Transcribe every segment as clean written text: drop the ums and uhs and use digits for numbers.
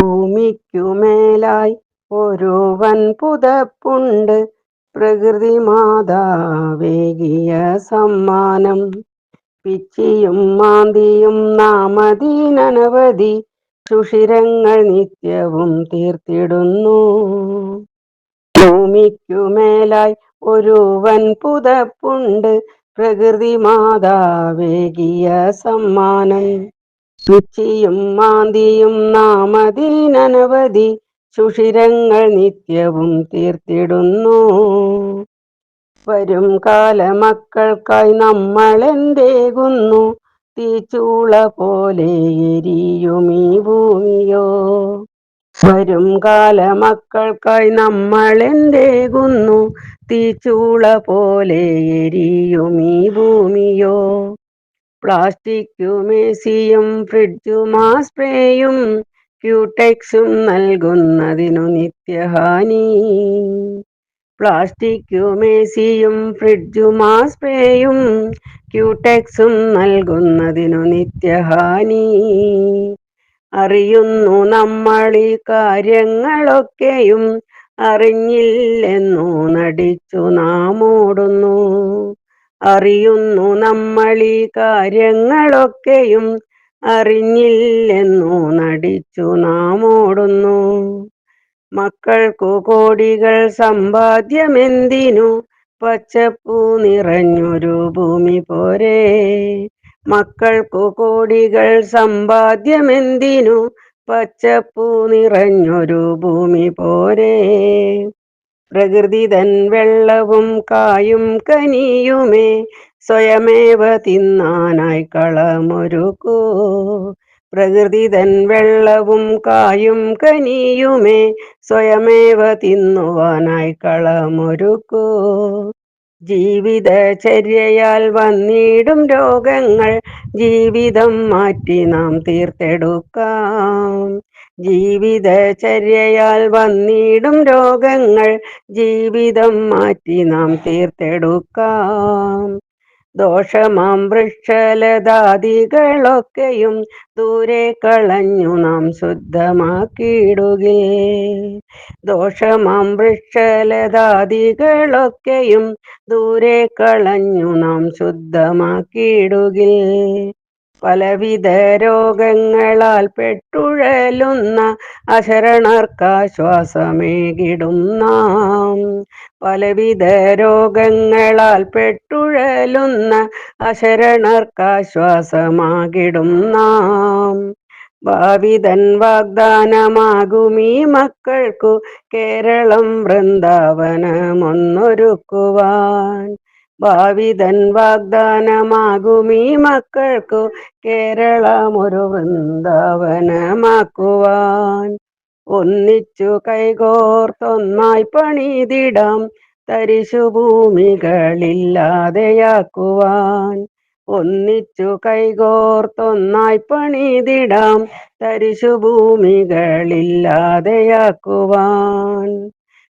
ഭൂമിക്കുമേലായി ഒരു വൻ പുതപ്പുണ്ട്, പ്രകൃതി മാതാവേകിയ സമ്മാനം. പിച്ചിയും മാന്തിയും നാമതീനനവധി സുഷിരങ്ങൾ നിത്യവും തീർത്തിടുന്നു. ഭൂമിക്കുമേലായി ഒരു വൻ പുതപ്പുണ്ട്, പ്രകൃതി മാതാവേകിയ സമ്മാനം. പിച്ചിയും മാന്തിയും നാമതീനനവധി സുഷിരങ്ങൾ നിത്യവും തീർത്തിടുന്നു. വരും കാലമക്കൾക്കായി നമ്മളെന്തേകുന്നു, തീച്ചൂള പോലെ എരിയുമീ ഭൂമിയോ. വരും കാലമക്കൾക്കായി നമ്മളെന്തേകുന്നു, തീച്ചൂള പോലെ എരിയുമീ ഭൂമിയോ. പ്ലാസ്റ്റിക്കും എസിയും ഫ്രിഡ്ജും സ്പ്രേയും ക്യൂടെക്സും നൽകുന്നതിനു നിത്യഹാനി. പ്ലാസ്റ്റിക്കും എസിയും ഫ്രിഡ്ജും സ്പ്രേയും ക്യൂടെക്സും നൽകുന്നതിനു നിത്യഹാനി. അറിയുന്നു നമ്മളീ കാര്യങ്ങളൊക്കെയും, അറിഞ്ഞില്ലെന്നു നടിച്ചു നാം ഓടുന്നു. അറിയുന്നു നമ്മളീ കാര്യങ്ങളൊക്കെയും, അറിഞ്ഞില്ലെന്നു നടിച്ചു നാം ഓടുന്നു. മക്കൾക്കു കോടികൾ സമ്പാദ്യമെന്തിനു, പച്ചപ്പൂ നിറഞ്ഞൊരു ഭൂമി പോരെ. മക്കൾക്കു കോടികൾ സമ്പാദ്യമെന്തിനു, പച്ചപ്പൂ നിറഞ്ഞൊരു ഭൂമി പോരെ. പ്രകൃതി തൻ വെള്ളവും കായും കനിയുമേ, സ്വയമേവ തിന്നാനായി കളമൊരുക്കൂ. പ്രകൃതി തൻ വെള്ളവും കായും കനിയുമേ, സ്വയമേവ തിന്നുവാനായി കളമൊരുക്കൂ. ജീവിതചര്യയാൽ വന്നിടും രോഗങ്ങൾ, ജീവിതം മാറ്റി നാം തീർത്തെടുക്കാം. ജീവിതചര്യയാൽ വന്നിടും രോഗങ്ങൾ, ജീവിതം മാറ്റി നാം തീർത്തെടുക്കാം. ദോഷമാം വൃക്ഷലതാദികളൊക്കെയും ദൂരെ കളഞ്ഞു നാം ശുദ്ധമാക്കിയിടുകേ. ദോഷമാം വൃക്ഷലതാദികളൊക്കെയും ദൂരെ കളഞ്ഞു നാം ശുദ്ധമാക്കിയിടുകേ. പലവിധ രോഗങ്ങളാൽ പെട്ടുഴലുന്ന അശരണർക്കാശ്വാസമേകിടും നാം. പലവിധ രോഗങ്ങളാൽ പെട്ടുഴലുന്ന അശരണർക്കാശ്വാസമാകിടും നാം. ഭാവിതൻ വാഗ്ദാനമാകുമീ മക്കൾക്കു കേരളം വൃന്ദാവനമൊന്നൊരുക്കുവാൻ. ഭാവിതൻ വാഗ്ദാനമാകുമീ മക്കൾക്കു കേരളമൊരു വൃന്ദാവനമാക്കുവാൻ. ഒന്നിച്ചു കൈകോർത്തൊന്നായി പണിതിടാം, തരിശുഭൂമികളില്ലാതെയാക്കുവാൻ. ഒന്നിച്ചു കൈകോർത്തൊന്നായി പണിതിടാം, തരിശുഭൂമികളില്ലാതെയാക്കുവാൻ.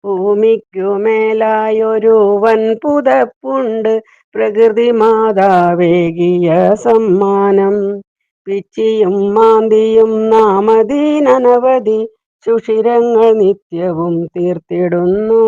ഭൂമിക്കുമേലായൊരു വൻ പുതപ്പുണ്ട്, പ്രകൃതി മാതാവേകിയ സമ്മാനം. പിച്ചിയും മാന്തിയും നാമതീനനവധി സുഷിരങ്ങൾ നിത്യവും തീർത്തിടുന്നു.